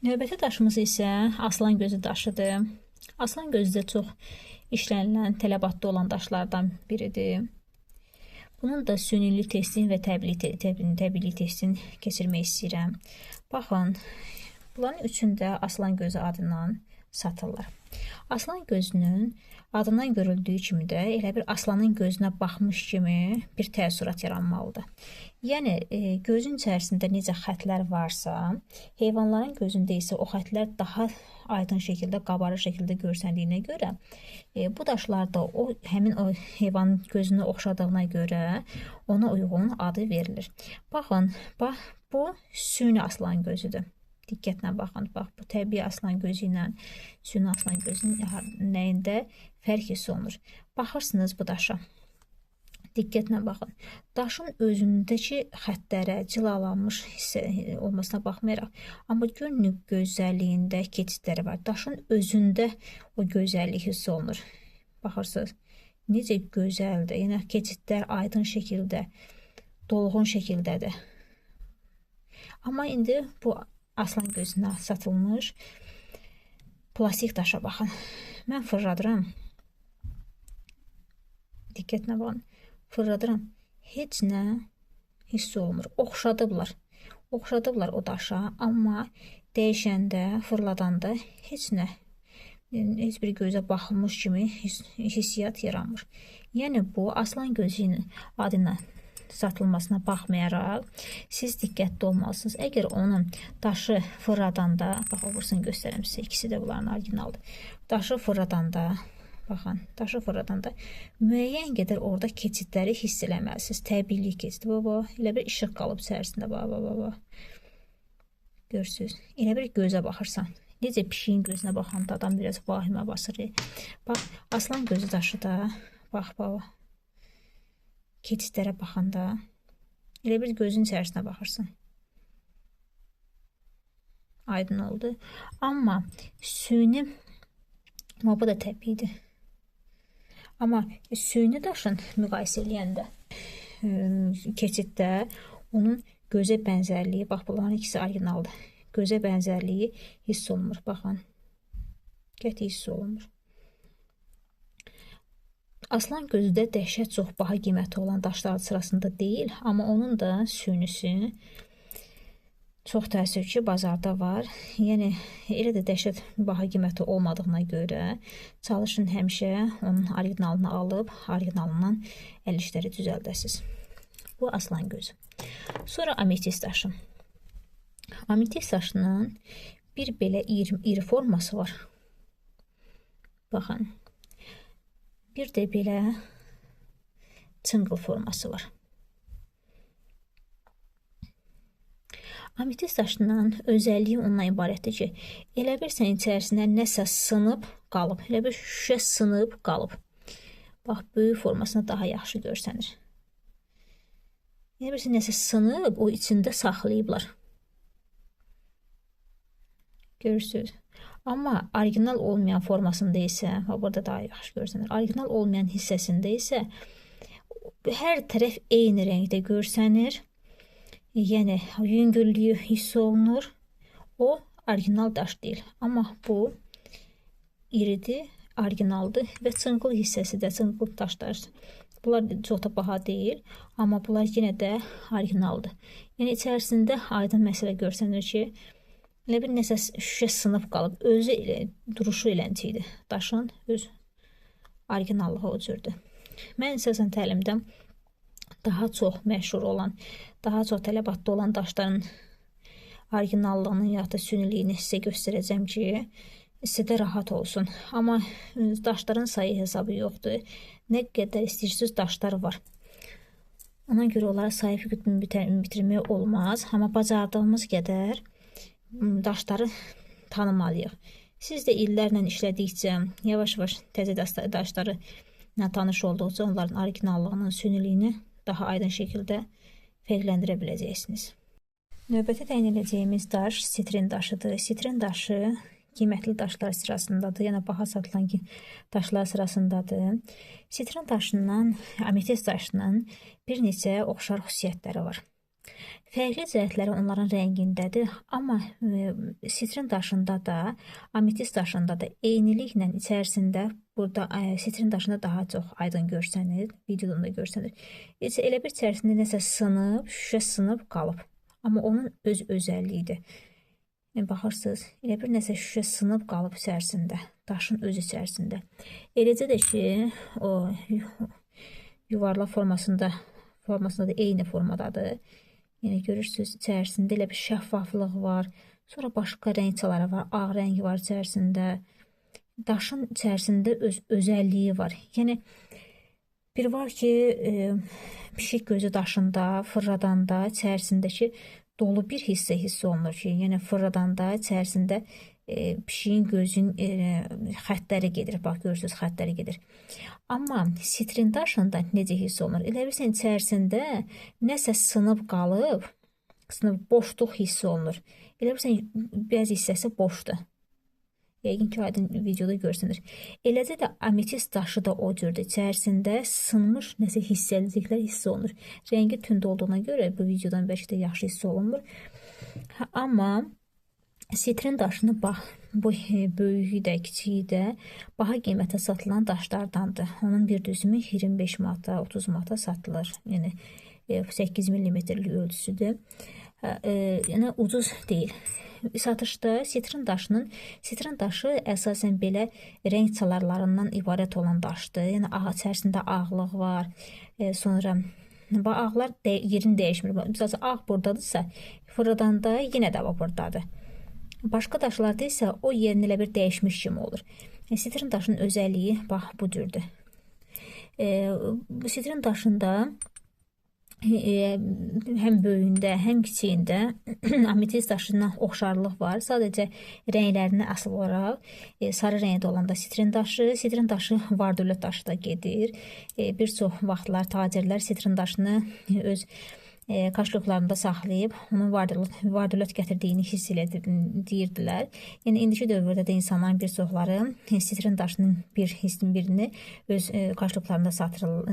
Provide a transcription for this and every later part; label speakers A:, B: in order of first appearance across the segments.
A: Növbəti daşımız isə aslan gözü daşıdır. Aslan gözü də çox işlənilən, tələbatda olan daşlardan biridir. Bunun da sünilik testini və təbiilik testini keçirmək istəyirəm. Baxın, bunların üçündə aslan gözü adından satılır. Aslan gözünün adından görüldüyü kimi də elə bir aslanın gözünə baxmış kimi bir təəssürat yaranmalıdır. Yəni, gözün içərisində necə xətlər varsa, heyvanların gözündə isə o xətlər daha aydın şəkildə, qabarıq şəkildə görsəndiyinə görə, bu daşlar da həmin o heyvanın gözünü oxşadığına görə ona uyğun adı verilir. Baxın, bu süni aslan gözüdür. Diqqətlə baxın, bax, bu təbii aslan gözü ilə süni aslan gözünün nəyində fərq hiss olunur. Baxırsınız bu daşa. Diqqətlə baxın. Daşın özündəki xətlərə cilalanmış hissə olmasına baxmayaraq, amma günlük gözəlliyində keçidləri var. Daşın özündə o gözəllik hiss olunur. Baxırsınız, necə gözəldir. Yəni, keçidlər aydın şəkildə, dolğun şəkildədir. Amma indi bu aslan gözünə satılmış plastik daşa baxın. Mən fırladıram. Diqqətlə baxın. Fırladıram. Heç nə hiss olunmur. Oxşadıblar o daşa, amma dəyişəndə, fırladanda heç nə, heç bir gözə baxılmış kimi hissiyat yaranmır. Yəni, bu aslan gözünün adına satılmasına baxmayaraq, siz diqqətli olmalısınız. Əgər onun daşı fırladanda, bax, obursun göstərəm sizə, ikisi də bunların orijinaldır. Daşı fırladanda, baxın, müəyyən qədər orada keçidləri hiss eləməlisiniz. Təbiilik keçidi, elə bir işıq qalıb içərisində, görürsünüz. Elə bir gözə baxırsan. Necə pişiyin gözünə baxanda adam biraz vahimə basır. Bax, aslan gözü daşı da, bax, keçidlərə baxanda elə bir gözün içərisinə baxırsan. Aydın oldu. Amma süni, bu da təbiidir. Amma süni daşın müqayisə eləyəndə keçiddə onun gözə bənzərliyi, bax, bunların ikisi orijinaldır. Gözə bənzərliyi hiss olunmur. Baxın, qəti hiss olunmur. Aslan gözü də dəhşət çox baha qiyməti olan daşlar sırasında deyil, amma onun da sünisi çox təəssüf ki, bazarda var. Yəni, elə də dəhşət baha qiyməti olmadığına görə çalışın həmişə onun orijinalını alıb, orijinalından əl işləri düzəldəsiniz. Bu aslan gözü. Sonra ametist daşı. Ametist daşının bir belə iri forması var. Baxın. Bir də belə çınqıl forması var. Ametist daşının özəlliyi ondan ibarətdir ki, elə bir sən içərisində nəsə sınıb qalıb, elə bir şüşə sınıb qalıb. Bax, böyük formasına daha yaxşı görsənir. Elə bir sən nəsə sınıb, o içində saxlayıblar. Görürsünüz. Amma orijinal olmayan formasında isə, burada daha yaxşı görsənir, orijinal olmayan hissəsində isə hər tərəf eyni rəngdə görsənir. Yəni, yüngüllüyü hiss olunur. O, orijinal daş deyil. Amma bu iridir, orijinaldır və çınqıl hissəsi də, çınqıl daşlar. Bunlar çox da baha deyil, amma bunlar yenə də orijinaldır. Yəni, içərisində aydın məsələ görsənir ki, elə bir nəsə şüşə sınıb qalıb, özü ilə, duruşu eləncidir. Daşın öz orijinallığı o cürdür. Mən əsasən təlimdə daha çox məşhur olan, daha çox tələbatda olan daşların orijinallığını ya da süniliyini sizə göstərəcəm ki, sizə rahat olsun. Amma daşların sayı hesabı yoxdur. Nə qədər istəyirsiniz daşlar var. Ona görə onlara sayıb bitirmək olmaz. Amma bacardığımız qədər daşları tanımalıyıq. Siz də illərlə işlədikcə, yavaş-yavaş təzə daşları tanış olduqca onların orijinallığının, süniliyini daha aydın şəkildə fərqləndirə biləcəksiniz. Növbəti təyin edəcəyimiz daş sitrin daşıdır. Sitrin daşı qiymətli daşlar sırasındadır, yəni baha satılan daşlar sırasındadır. Sitrin daşından, ametist daşının bir neçə oxşar xüsusiyyətləri var. Fərqli cəhətləri onların rəngindədir, amma sitrin daşında da, ametist daşında da eyniliklə içərisində burada sitrin daşında daha çox aydın görsənir, videoda da görsənir. Elə bir içərisində nəsə sınıb, şüşə sınıb qalıb. Amma onun öz özəlliyidir. Baxırsınız, elə bir nəsə şüşə sınıb qalıb içərisində, daşın öz içərisində. Eləcə də ki, o yuvarlaq formasında da eyni formadadır. Yəni görürsünüz, içərisində elə bir şəffaflıq var. Sonra başqa rəng çaları var, ağ rəngi var içərisində. Daşın içərisində öz özəlliyi var. Yəni bir var ki, pişik gözü daşında, fırradanda içərisindəki dolu bir hissə hiss olunur ki, yəni fırradanda içərisində pişiyin gözünün xəttləri gedir. Bax, görürsünüz, xəttləri gedir. Amma sitrin daşında necə hiss olunur? Elə bilirsən, içərisində nəsə sınıb qalıb, boşluq hiss olunur. Elə bilirsən, bəzi hissəsi boşdur. Yəqin ki, aydın videoda görsənir. Eləcə də ametist daşı da o cürdür. İçərisində sınmış nəsə hissəliciklər hiss olunur. Rəngi tünd olduğuna görə bu videodan bəlkə də yaxşı hiss olunmur. Amma sitrin daşını bax, bu böyüyü də, kiçiyi də baha qiymətə satılan daşlardandır. Onun bir düzümü 25 manata, 30 manata satılır. Yəni 8 mm-lik ölçüsüdür. Yəni ucuz deyil. Satışda sitrin daşı əsasən belə rəng çalarlarından ibarət olan daşdır. Yəni içərisində ağlıq var. Sonra ağlar yerini dəyişmir. Məsələn, ağ buradadırsa, fırladanda yenə də buradadır. Başqa daşlarda isə o yerini elə bir dəyişmiş kimi olur. Sitrin daşının özəlliyi bax bu cürdür. Sitrin daşında həm böyüyündə, həm kiçiyində ametist daşından oxşarlıq var. Sadəcə rənglərini əsl olaraq sarı rəngdə olanda sitrin daşı var-dövlət daşı da gedir. Bir çox vaxtlar tacirlər sitrin daşını öz kaşlıqlarında saxlayıb, onun var-dövlət gətirdiyini hiss deyirdilər. Yəni, indiki dövrdə də insanların bir çoxları sitrin daşının birini öz kaşlıqlarında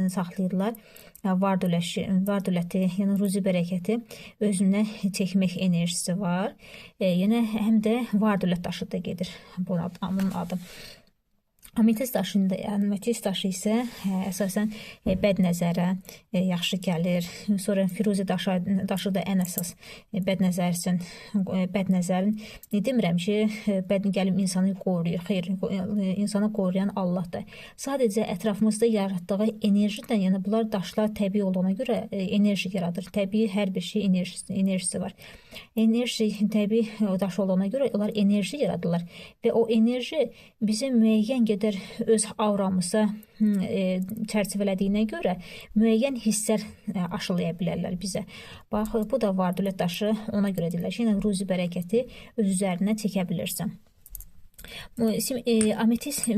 A: saxlayırlar. Var-dövləti, yəni ruzi bərəkəti özünə çəkmək enerjisi var. Yəni, həm də var-dövlət daşı da gedir bunun adı. Ametist daşı isə əsasən bədnəzərə yaxşı gəlir. Sonra firuzi daşı da ən əsas bədnəzərin demirəm ki, gəlib insanı qoruyur. Xeyr, insanı qoruyan Allahdır. Sadəcə ətrafımızda yaratdığı enerjidən, yəni bunlar daşlar təbii olduğuna görə enerji yaradır. Təbii hər bir şey enerjisi var. Enerji təbii daş olduğuna görə onlar enerji yaradırlar və o enerji bizi müəyyən qədər öz auramıza çərçivələdiyinə görə müəyyən hisslər aşılaya bilərlər bizə. Bax, bu da var-dövlət daşı, ona görə deyirlər ki, yəni ruzi bərəkəti öz üzərinə çəkə bilirsən. Ametist,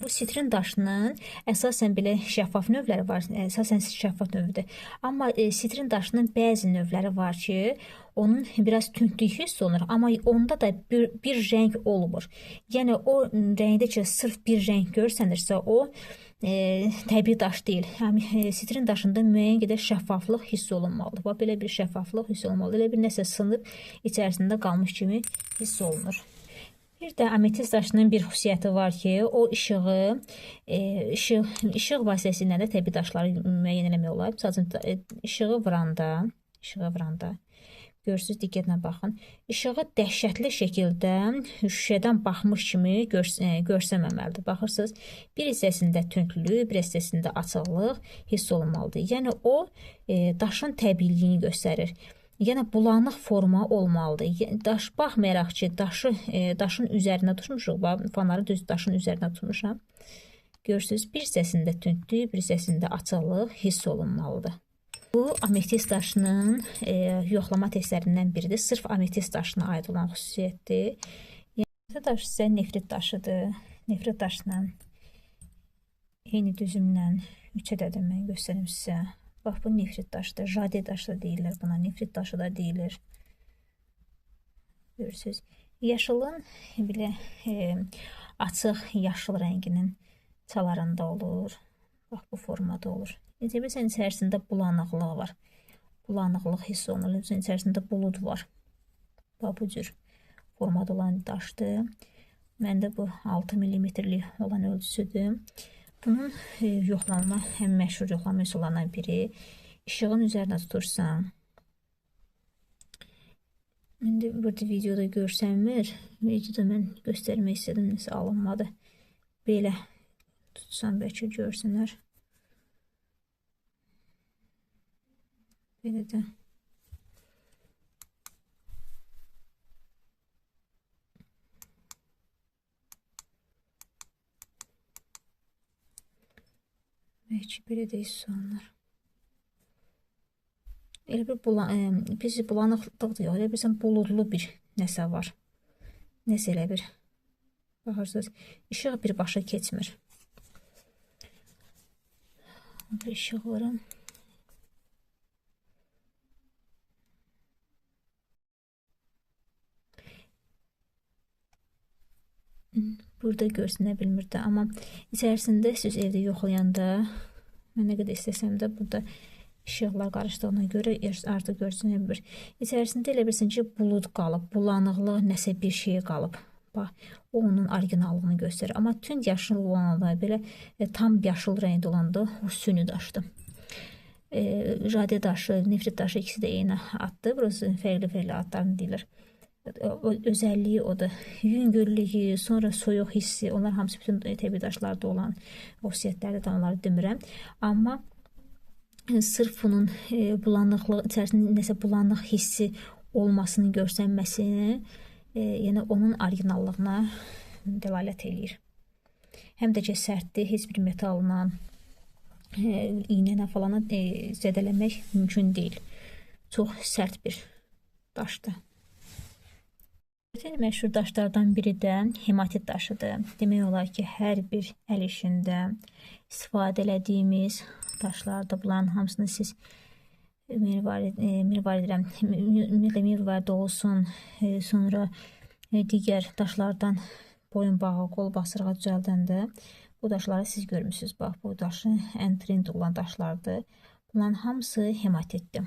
A: bu sitrin daşının əsasən belə şəffaf növləri var, əsasən şəffaf növüdür. Amma sitrin daşının bəzi növləri var ki, onun biraz tündlük hiss olunur, amma onda da bir rəng olmur. Yəni, o rəngdə ki, sırf bir rəng görsənirsə, o təbii daş deyil. Sitrin daşında müəyyən qədər şəffaflıq hiss olunmalıdır. Belə bir şəffaflıq hiss olunmalıdır. Elə bir nəsə sınıb içərisində qalmış kimi hiss olunur. Bir də ametist daşının bir xüsusiyyəti var ki, o işıq vasitəsilə də təbii daşları müəyyən eləmək olar. Sadəcə işığı vuranda görürsünüz, diqqətlə baxın. İşığı dəhşətli şəkildə şüşədən baxmış kimi görsənməməlidir. Baxırsınız, bir hissəsində tündlük, bir hissəsində açıqlıq hiss olunmalıdır. Yəni, o daşın təbiiliyini göstərir. Yəni, bulanıq forma olmalıdır. Daş, baxmayaraq ki, daşın üzərinə tutmuşuq, fanarı düz daşın üzərinə tutmuşam. Görürsünüz, bir hissəsində tündlük, bir hissəsində açıqlıq hiss olunmalıdır. Bu, ametist daşının yoxlama testlərindən biridir. Sırf ametist daşına aid olan xüsusiyyətdir. Yəni, daş isə nefrit daşıdır. Nefrit daşla eyni düzümlə 3 ədədim mən göstərim sizə. Bax, bu nefrit daşıdır. Jade daşı da deyirlər buna. Nefrit daşı da deyilir. Görürsünüz. Yaşılın belə açıq yaşıl rənginin çalarında olur. Bax, bu formada olur. Necə bilsən, içərisində bulanıqlıq var. bulanıqlıq hiss olunur. İçərisində bulud var. Bax, bu cür formada olan daşdır. Məndə bu 6 mm-lik olan ölçüsüdür. Bunun yoxlanma, ən məşhur yoxlanma üsullarından biri. İşığın üzərinə tutursan. İndi burada videoda görsənmir. Videoda mən göstərmək istədim, nəsə alınmadı. Belə tutsam bəlkə görsünlər. Belə də. Bəlkə belə də hiss olunur. Elə bir bulanıqlıq yox, elə bilsən buludlu bir nəsə var. Nəsə elə bir. Baxırsınız, işıq birbaşa keçmir. Bir işıq vuram. Burada görsünə bilmirdi, amma içərisində siz evdə yoxlayanda, mən nə qədər istəsəm də burada işıqlar qarışdığına görə artıq görsünə bilmir. İçərisində elə bilsin ki, bulud qalıb, bulanıqlı nəsə bir şey qalıb. Bax, o onun orijinallığını göstərir. Amma tünd yaşıl olanda, belə tam yaşıl rəngdə olanda o süni daşdır. Radiya daşı, nefrit daşı ikisi də eyni addır. Burası fərqli adlarını deyilir. Özəlliyi odur. Yüngüllüyü, sonra soyuq hissi, onlar hamısı bütün təbii daşlarda olan xüsusiyyətlərdə də onları demirəm. Amma sırf bunun bulanıqlığı, içərisində nəsə bulanıq hissi olmasını görsənməsini, yəni onun orijinallığına dəlalət eləyir. Həm də ki, sərtdir, heç bir metalla, iynə falana zədələmək mümkün deyil. Çox sərt bir daşdır. Məşhur daşlardan biri də hematit daşıdır. Demək olar ki, hər bir əl işində istifadə elədiyimiz daşlardır. Bunların hamısını siz mirvarida olsun, sonra digər daşlardan boyun bağı, qol basırğa düzəldəndə bu daşları siz görmüsünüz. Bax, bu daşı ən trend olan daşlardır. Bunların hamısı hematitdir.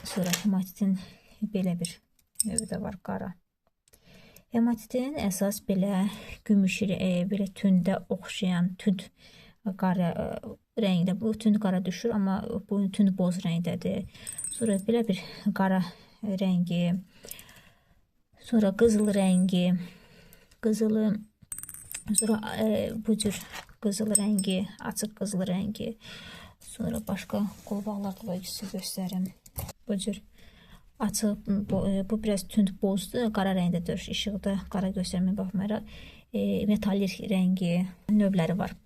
A: Sonra hematitin belə bir növü də var, qara. Hematitin əsas belə gümüş, belə tündə oxşayan, tünd qara rəngdə. Bu tünd qara düşür, amma bu tünd boz rəngdədir. Sonra belə bir qara rəngi, sonra qızıl rəngi, qızılı, sonra bu cür qızıl rəngi, açıq qızıl rəngi. Sonra başqa qolbaqlarda da sizə göstərim. Bu cür açıq, bu biraz tünd bozdur, qara rəngdədir. İşıqda qara göstərməyə baxmayaraq metallik rəngi növləri var.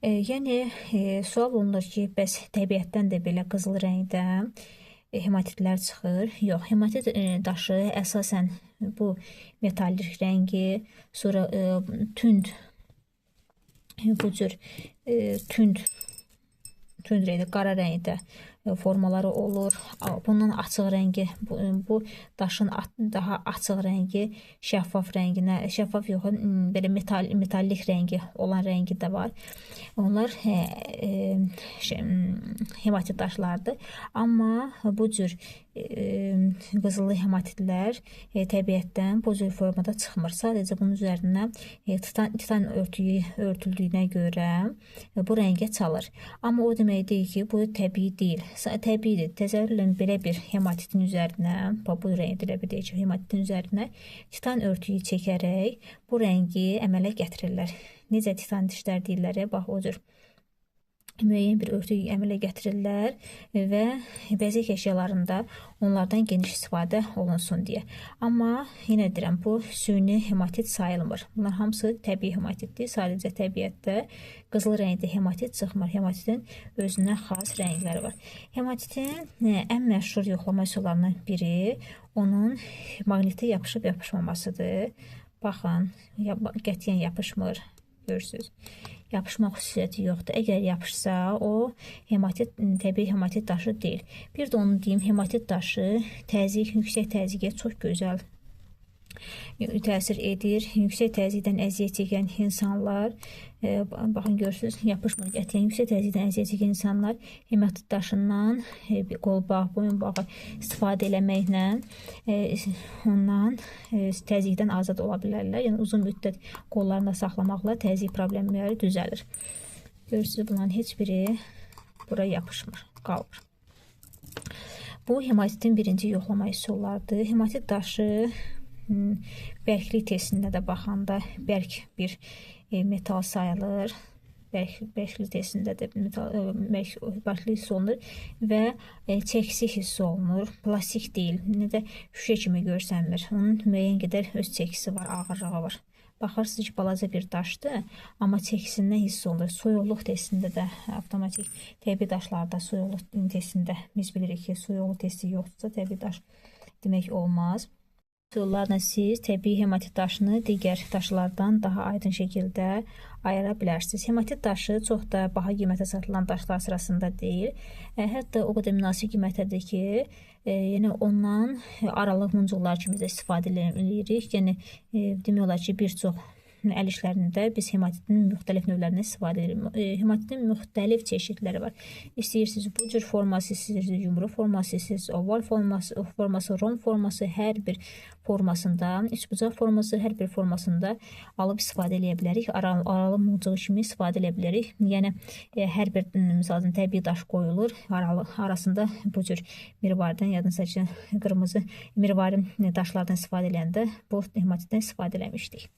A: Yəni, sual olunur ki, bəs təbiətdən də belə qızıl rəngdə hematitlər çıxır. Yox, hematit daşı əsasən bu metallik rəngi, sonra tünd, bu cür tünd rəngdə, qara rəngdə formaları olur. Bunun açıq rəngi, bu daşın daha açıq rəngi şəffaf rənginə, şəffaf yox, belə metallik rəngi olan rəngi də var. Onlar hematit daşlardır. Amma bu cür qızıllı hematitlər təbiətdən bu cür formada çıxmır. Sadəcə bunun üzərinə titan örtüldüyünə görə bu rəngə çalır. Amma o demək deyil ki, bu təbii deyil. Təbiidir. Təzəvvürlə belə bir hematitin üzərinə, bu rəngdə elə bir deyək ki, hematitin üzərinə titan örtüyü çəkərək bu rəngi əmələ gətirirlər. Necə titan dişlər deyirlər, bax o cür müəyyən bir örtüyü əmələ gətirirlər və bəzək əşyalarında onlardan geniş istifadə olunsun deyə. Amma yenə deyirəm, bu süni hematit sayılmır. Bunlar hamısı təbii hematitdir. Sadəcə təbiətdə qızıl rəngdə hematit çıxmır. Hematitin özünə xas rəngləri var. Hematitin ən məşhur yoxlama üsullarından biri onun maqnitə yapışıb yapışmamasıdır. Baxın, qətiyyən yapışmır. Görürsünüz. Yapışma xüsusiyyəti yoxdur. Əgər yapışsa, o hematit, təbii hematit daşı deyil. Bir də onu deyim, hematit daşı təzyiq, yüksək təzyiqə çox gözəl təsir edir. Yüksək təzyiqdən əziyyət çəkən insanlar, baxın görürsünüz, yapışmır qətiyyən. Yüksək təzyiqdən əziyyət çəkən insanlar hematit daşından qolbaq, boyunbağı istifadə eləməklə ondan təzyiqdən azad ola bilərlər. Yəni uzun müddət qollarında saxlamaqla təzyiq problemləri düzəlir. Görürsünüz, bunların heç biri bura yapışmır, qalmır. Bu hematitin birinci yoxlama üsullarıdır. Hematit daşı bərklik testində də baxanda bərk bir metal sayılır. Bərklik testində də bərklik hiss olunur və çəkisi hiss olunur. Plastik deyil, nə də şüşə kimi görsənmir. Onun müəyyən qədər öz çəkisi var, ağırlığı var. Baxırsınız ki, balaca bir daşdır, amma çəkisindən hiss olunur. Soyuqluq testində də avtomatik təbii daşlarda soyuqluq testində biz bilirik ki, soyuqluq testi yoxdursa təbii daş demək olmaz. Üsullarla siz təbii hematit daşını digər daşlardan daha aydın şəkildə ayıra bilərsiniz. Hematit daşı çox da baha qiymətə satılan daşlar sırasında deyil. Hətta o qədər münasib qiymətədir ki, yəni ondan aralıq muncuqlar kimi də istifadə edirik. Yəni demək olar ki, bir çox əl işlərində biz hematitin müxtəlif növlərindən istifadə edirik. Hematitin müxtəlif çeşidləri var. İstəyirsiniz bu cür forması, istəyirsiniz yumru forması, istəyirsiniz oval forması, rom forması, hər bir formasında, üçbucaq forması, hər bir formasında alıb istifadə edə bilərik. Aralı muncuq kimi istifadə edə bilərik. Yəni hər bir misalın təbii daş qoyulur, arasında bu cür mirvardan, yadınızda ki, qırmızı mirvari daşlardan istifadə edəndə bu hematitdən istifadə eləmişdik.